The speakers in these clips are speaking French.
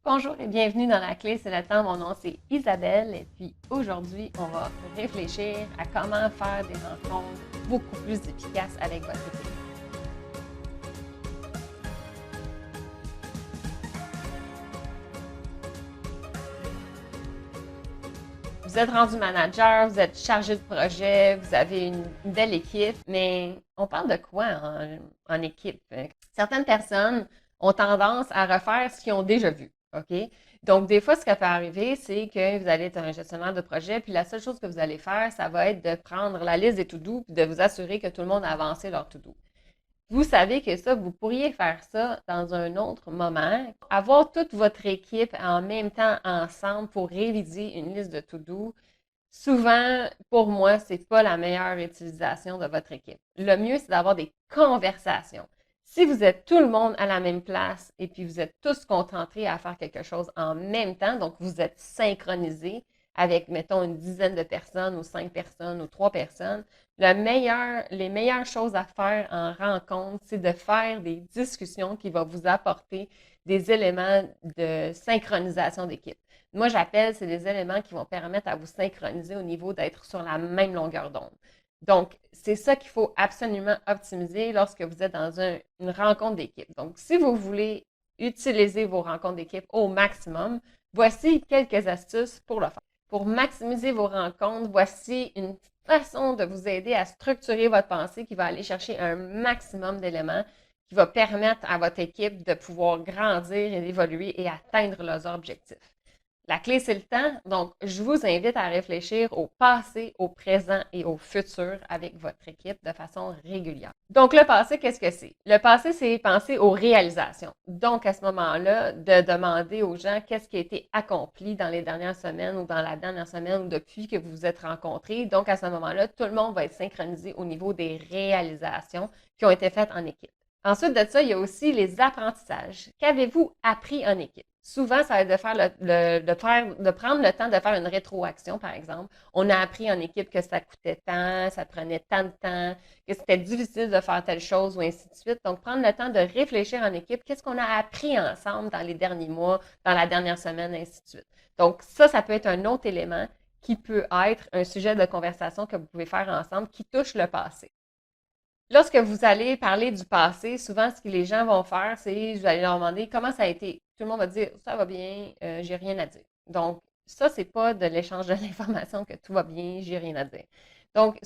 Bonjour et bienvenue dans La Clé, c'est le temps. Mon nom c'est Isabelle et puis aujourd'hui, on va réfléchir à comment faire des rencontres beaucoup plus efficaces avec votre équipe. Vous êtes rendu manager, vous êtes chargé de projet, vous avez une belle équipe, mais on parle de quoi en équipe? Certaines personnes ont tendance à refaire ce qu'ils ont déjà vu, OK? Donc, des fois, ce qui peut arriver, c'est que vous allez être un gestionnaire de projet, puis la seule chose que vous allez faire, ça va être de prendre la liste des to-do, puis de vous assurer que tout le monde a avancé leur to-do. Vous savez que ça, vous pourriez faire ça dans un autre moment. Avoir toute votre équipe en même temps ensemble pour réviser une liste de to-do, souvent, pour moi, c'est pas la meilleure utilisation de votre équipe. Le mieux, c'est d'avoir des conversations. Si vous êtes tout le monde à la même place et puis vous êtes tous concentrés à faire quelque chose en même temps, donc vous êtes synchronisés avec, mettons, une dizaine de personnes ou 5 personnes ou 3 personnes, les meilleures choses à faire en rencontre, c'est de faire des discussions qui vont vous apporter des éléments de synchronisation d'équipe. Moi, j'appelle, c'est des éléments qui vont permettre à vous synchroniser au niveau d'être sur la même longueur d'onde. Donc, c'est ça qu'il faut absolument optimiser lorsque vous êtes dans une rencontre d'équipe. Donc, si vous voulez utiliser vos rencontres d'équipe au maximum, voici quelques astuces pour le faire. Pour maximiser vos rencontres, voici une façon de vous aider à structurer votre pensée qui va aller chercher un maximum d'éléments qui va permettre à votre équipe de pouvoir grandir et d'évoluer et atteindre leurs objectifs. La clé, c'est le temps. Donc, je vous invite à réfléchir au passé, au présent et au futur avec votre équipe de façon régulière. Donc, le passé, qu'est-ce que c'est? Le passé, c'est penser aux réalisations. Donc, à ce moment-là, de demander aux gens qu'est-ce qui a été accompli dans les dernières semaines ou dans la dernière semaine ou depuis que vous vous êtes rencontrés. Donc, à ce moment-là, tout le monde va être synchronisé au niveau des réalisations qui ont été faites en équipe. Ensuite de ça, il y a aussi les apprentissages. Qu'avez-vous appris en équipe? Souvent, ça va être de prendre le temps de faire une rétroaction, par exemple. On a appris en équipe que ça coûtait tant, ça prenait tant de temps, que c'était difficile de faire telle chose ou ainsi de suite. Donc, prendre le temps de réfléchir en équipe, qu'est-ce qu'on a appris ensemble dans les derniers mois, dans la dernière semaine, ainsi de suite. Donc, ça peut être un autre élément qui peut être un sujet de conversation que vous pouvez faire ensemble qui touche le passé. Lorsque vous allez parler du passé, souvent, ce que les gens vont faire, c'est, vous allez leur demander comment ça a été. Tout le monde va dire, ça va bien, j'ai rien à dire. Donc, ça, c'est pas de l'échange de l'information que tout va bien, j'ai rien à dire. Donc,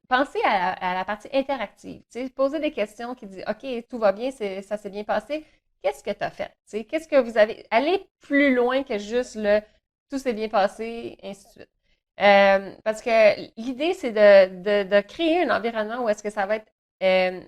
pensez à la partie interactive. Tu sais, posez des questions qui disent, OK, tout va bien, ça s'est bien passé. Qu'est-ce que tu as fait? Tu sais, qu'est-ce que vous avez, allez plus loin que juste le tout s'est bien passé, ainsi de suite. Parce que l'idée, c'est de créer un environnement où est-ce que ça va être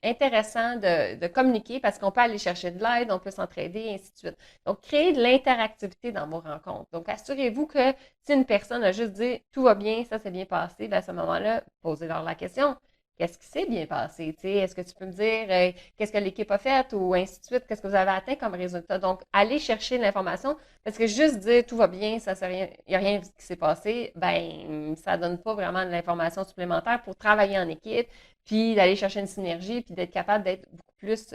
intéressant de communiquer parce qu'on peut aller chercher de l'aide, on peut s'entraider, et ainsi de suite. Donc, créer de l'interactivité dans vos rencontres. Donc, assurez-vous que si une personne a juste dit tout va bien, ça s'est bien passé, bien à ce moment-là, posez-leur la question. Qu'est-ce qui s'est bien passé? Est-ce que tu peux me dire qu'est-ce que l'équipe a fait ou ainsi de suite? Qu'est-ce que vous avez atteint comme résultat? Donc, allez chercher l'information parce que juste dire tout va bien, il n'y a rien qui s'est passé, ben, ça donne pas vraiment de l'information supplémentaire pour travailler en équipe, puis d'aller chercher une synergie, puis d'être capable d'être beaucoup plus,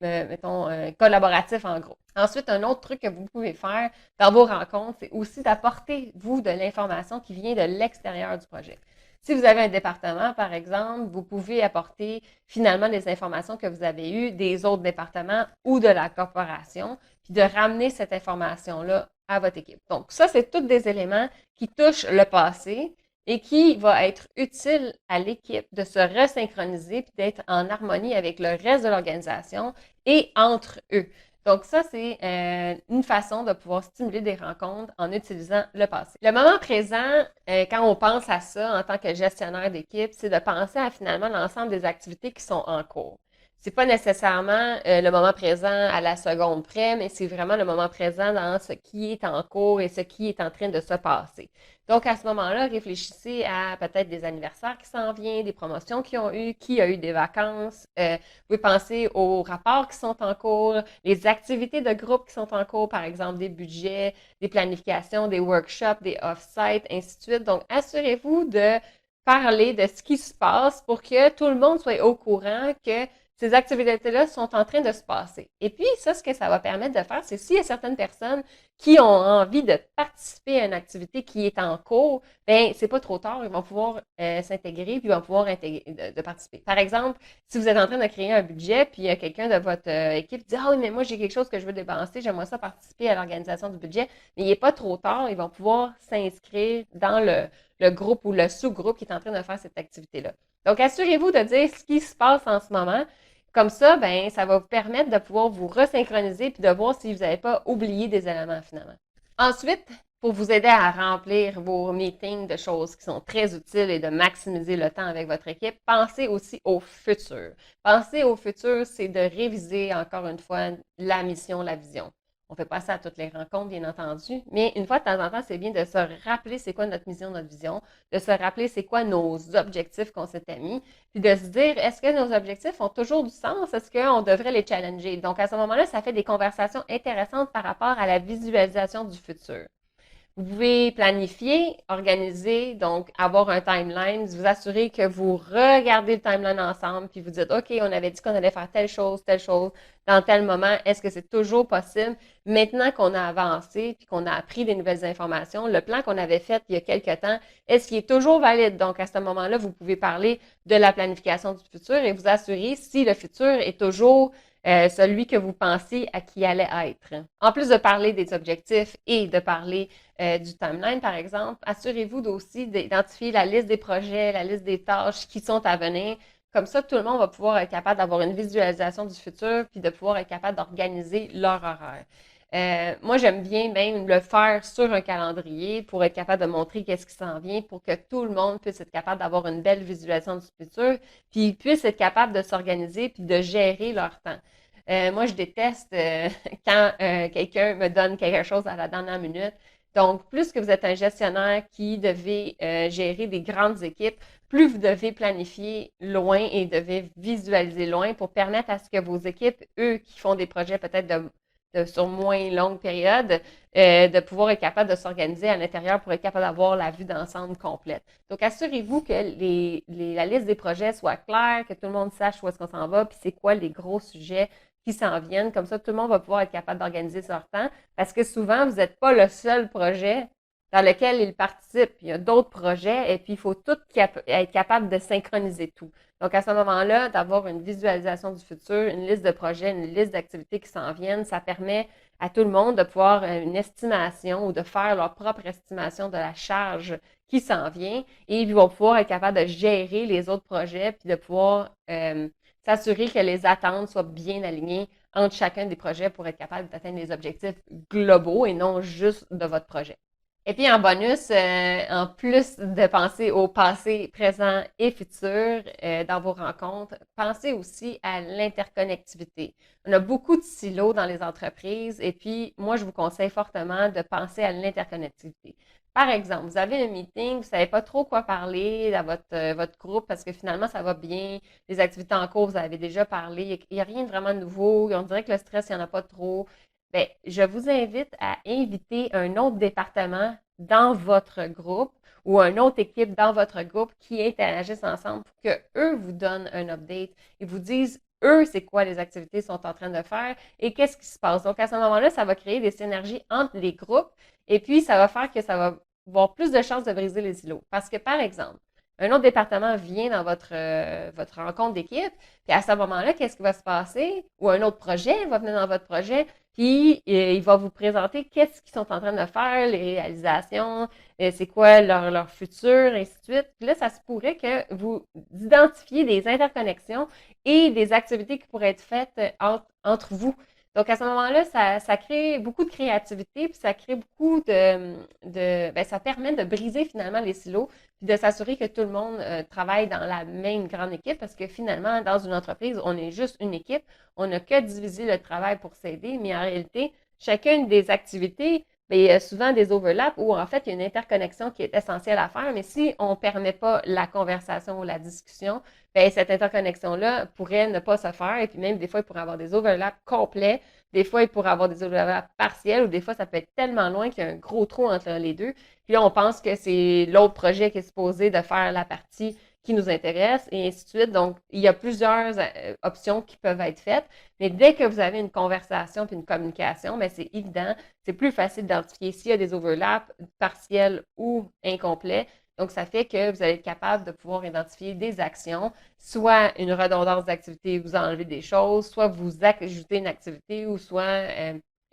mettons, collaboratif en gros. Ensuite, un autre truc que vous pouvez faire dans vos rencontres, c'est aussi d'apporter, vous, de l'information qui vient de l'extérieur du projet. Si vous avez un département, par exemple, vous pouvez apporter finalement les informations que vous avez eues des autres départements ou de la corporation, puis de ramener cette information-là à votre équipe. Donc, ça, c'est tous des éléments qui touchent le passé et qui va être utile à l'équipe de se resynchroniser puis d'être en harmonie avec le reste de l'organisation et entre eux. Donc, ça, c'est une façon de pouvoir stimuler des rencontres en utilisant le passé. Le moment présent, quand on pense à ça en tant que gestionnaire d'équipe, c'est de penser à finalement l'ensemble des activités qui sont en cours. C'est pas nécessairement le moment présent à la seconde près, mais c'est vraiment le moment présent dans ce qui est en cours et ce qui est en train de se passer. Donc, à ce moment-là, réfléchissez à peut-être des anniversaires qui s'en viennent, des promotions qui ont eu, qui a eu des vacances. Vous pouvez penser aux rapports qui sont en cours, les activités de groupe qui sont en cours, par exemple des budgets, des planifications, des workshops, des off-sites, ainsi de suite. Donc, assurez-vous de parler de ce qui se passe pour que tout le monde soit au courant que ces activités-là sont en train de se passer. Et puis, ça, ce que ça va permettre de faire, c'est s'il y a certaines personnes qui ont envie de participer à une activité qui est en cours, ben c'est pas trop tard, ils vont pouvoir s'intégrer, puis ils vont pouvoir de participer. Par exemple, si vous êtes en train de créer un budget, puis il y a quelqu'un de votre équipe qui dit ah oui, mais moi j'ai quelque chose que je veux dépenser, j'aimerais ça participer à l'organisation du budget, mais il n'est pas trop tard, ils vont pouvoir s'inscrire dans le groupe ou le sous-groupe qui est en train de faire cette activité-là. Donc, assurez-vous de dire ce qui se passe en ce moment. Comme ça, ben, ça va vous permettre de pouvoir vous resynchroniser puis de voir si vous n'avez pas oublié des éléments finalement. Ensuite, pour vous aider à remplir vos meetings de choses qui sont très utiles et de maximiser le temps avec votre équipe, pensez aussi au futur. Penser au futur, c'est de réviser encore une fois la mission, la vision. On ne fait pas ça à toutes les rencontres, bien entendu, mais une fois de temps en temps, c'est bien de se rappeler c'est quoi notre mission, notre vision, de se rappeler c'est quoi nos objectifs qu'on s'était mis, puis de se dire est-ce que nos objectifs ont toujours du sens, est-ce qu'on devrait les challenger. Donc à ce moment-là, ça fait des conversations intéressantes par rapport à la visualisation du futur. Vous pouvez planifier, organiser, donc avoir un timeline, vous assurer que vous regardez le timeline ensemble, puis vous dites, OK, on avait dit qu'on allait faire telle chose, dans tel moment, est-ce que c'est toujours possible? Maintenant qu'on a avancé, puis qu'on a appris des nouvelles informations, le plan qu'on avait fait il y a quelque temps, est-ce qu'il est toujours valide? Donc, à ce moment-là, vous pouvez parler de la planification du futur et vous assurer si le futur est toujours celui que vous pensiez à qui allait être. En plus de parler des objectifs et de parler du timeline, par exemple, assurez-vous aussi d'identifier la liste des projets, la liste des tâches qui sont à venir. Comme ça, tout le monde va pouvoir être capable d'avoir une visualisation du futur puis de pouvoir être capable d'organiser leur horaire. Moi, j'aime bien même le faire sur un calendrier pour être capable de montrer qu'est-ce qui s'en vient pour que tout le monde puisse être capable d'avoir une belle visualisation du futur puis puisse être capable de s'organiser puis de gérer leur temps. Moi, je déteste quand quelqu'un me donne quelque chose à la dernière minute. Donc, plus que vous êtes un gestionnaire qui devez gérer des grandes équipes, plus vous devez planifier loin et devez visualiser loin pour permettre à ce que vos équipes, eux qui font des projets peut-être sur moins longue période, de pouvoir être capable de s'organiser à l'intérieur pour être capable d'avoir la vue d'ensemble complète. Donc, assurez-vous que la liste des projets soit claire, que tout le monde sache où est-ce qu'on s'en va, puis c'est quoi les gros sujets qui s'en viennent. Comme ça, tout le monde va pouvoir être capable d'organiser leur temps parce que souvent, vous n'êtes pas le seul projet dans lequel ils participent. Il y a d'autres projets et puis il faut tout être capable de synchroniser tout. Donc, à ce moment-là, d'avoir une visualisation du futur, une liste de projets, une liste d'activités qui s'en viennent, ça permet à tout le monde de pouvoir une estimation ou de faire leur propre estimation de la charge qui s'en vient et ils vont pouvoir être capables de gérer les autres projets puis de pouvoir s'assurer que les attentes soient bien alignées entre chacun des projets pour être capable d'atteindre les objectifs globaux et non juste de votre projet. Et puis en bonus, en plus de penser au passé, présent et futur dans vos rencontres, pensez aussi à l'interconnectivité. On a beaucoup de silos dans les entreprises et puis moi, je vous conseille fortement de penser à l'interconnectivité. Par exemple, vous avez un meeting, vous ne savez pas trop quoi parler à votre groupe parce que finalement, ça va bien, les activités en cours, vous avez déjà parlé, il n'y a rien de vraiment nouveau, on dirait que le stress, il n'y en a pas trop. Bien, je vous invite à inviter un autre département dans votre groupe ou une autre équipe dans votre groupe qui interagissent ensemble pour que eux vous donnent un update et vous disent eux c'est quoi les activités qu'ils sont en train de faire et qu'est-ce qui se passe. Donc à ce moment-là, ça va créer des synergies entre les groupes et puis ça va faire que ça va avoir plus de chances de briser les îlots. Parce que par exemple, un autre département vient dans votre rencontre d'équipe, puis à ce moment-là, qu'est-ce qui va se passer? Ou un autre projet va venir dans votre projet, puis il va vous présenter qu'est-ce qu'ils sont en train de faire, les réalisations, c'est quoi leur futur, ainsi de suite. Puis là, ça se pourrait que vous identifiez des interconnexions et des activités qui pourraient être faites entre vous. Donc, à ce moment-là, ça crée beaucoup de créativité, puis ça crée beaucoup ça permet de briser finalement les silos, puis de s'assurer que tout le monde travaille dans la même grande équipe, parce que finalement, dans une entreprise, on est juste une équipe, on n'a que divisé le travail pour s'aider, mais en réalité, chacune des activités, bien, il y a souvent des overlaps où en fait, il y a une interconnexion qui est essentielle à faire, mais si on ne permet pas la conversation ou la discussion, bien, cette interconnexion-là pourrait ne pas se faire, et puis même des fois, il pourrait avoir des overlaps complets, des fois, il pourrait avoir des overlaps partiels, ou des fois, ça peut être tellement loin qu'il y a un gros trou entre les deux. Puis là, on pense que c'est l'autre projet qui est supposé de faire la partie qui nous intéressent et ainsi de suite. Donc, il y a plusieurs options qui peuvent être faites. Mais dès que vous avez une conversation puis une communication, bien, c'est évident, c'est plus facile d'identifier s'il y a des overlaps partiels ou incomplets. Donc, ça fait que vous allez être capable de pouvoir identifier des actions, soit une redondance d'activité, vous enlevez des choses, soit vous ajoutez une activité ou soit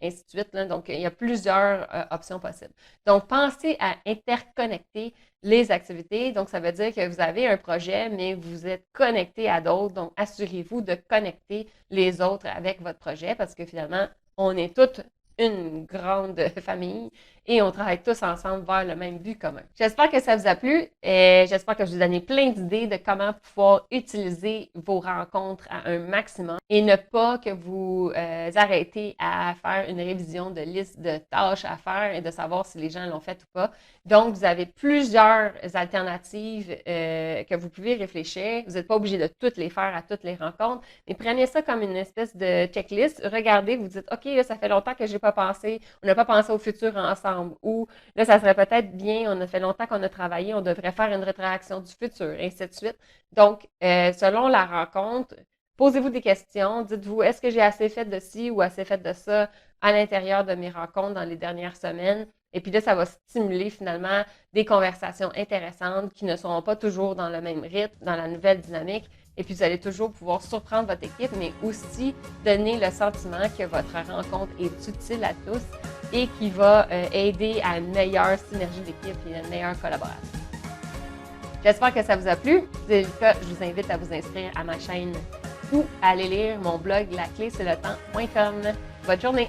ainsi de suite. Là. Donc, il y a plusieurs options possibles. Donc, pensez à interconnecter les activités. Donc, ça veut dire que vous avez un projet, mais vous êtes connecté à d'autres. Donc, assurez-vous de connecter les autres avec votre projet parce que finalement, on est toutes une grande famille et on travaille tous ensemble vers le même but commun. J'espère que ça vous a plu et j'espère que je vous ai donné plein d'idées de comment pouvoir utiliser vos rencontres à un maximum et ne pas que vous arrêtez à faire une révision de liste de tâches à faire et de savoir si les gens l'ont fait ou pas. Donc, vous avez plusieurs alternatives que vous pouvez réfléchir. Vous n'êtes pas obligé de toutes les faire à toutes les rencontres, mais prenez ça comme une espèce de checklist. Regardez, vous dites, OK, là, ça fait longtemps que j'ai pas pensé, on n'a pas pensé au futur ensemble. Ou là, ça serait peut-être bien, on a fait longtemps qu'on a travaillé, on devrait faire une rétroaction du futur, et ainsi de suite. Donc, selon la rencontre, posez-vous des questions. Dites-vous, est-ce que j'ai assez fait de ci ou assez fait de ça à l'intérieur de mes rencontres dans les dernières semaines? Et puis là, ça va stimuler finalement des conversations intéressantes qui ne seront pas toujours dans le même rythme, dans la nouvelle dynamique. Et puis, vous allez toujours pouvoir surprendre votre équipe, mais aussi donner le sentiment que votre rencontre est utile à tous et qui va aider à une meilleure synergie d'équipe et une meilleure collaboration. J'espère que ça vous a plu. Si c'est le cas, je vous invite à vous inscrire à ma chaîne ou à aller lire mon blog lacléc'estletemps.com. Bonne journée!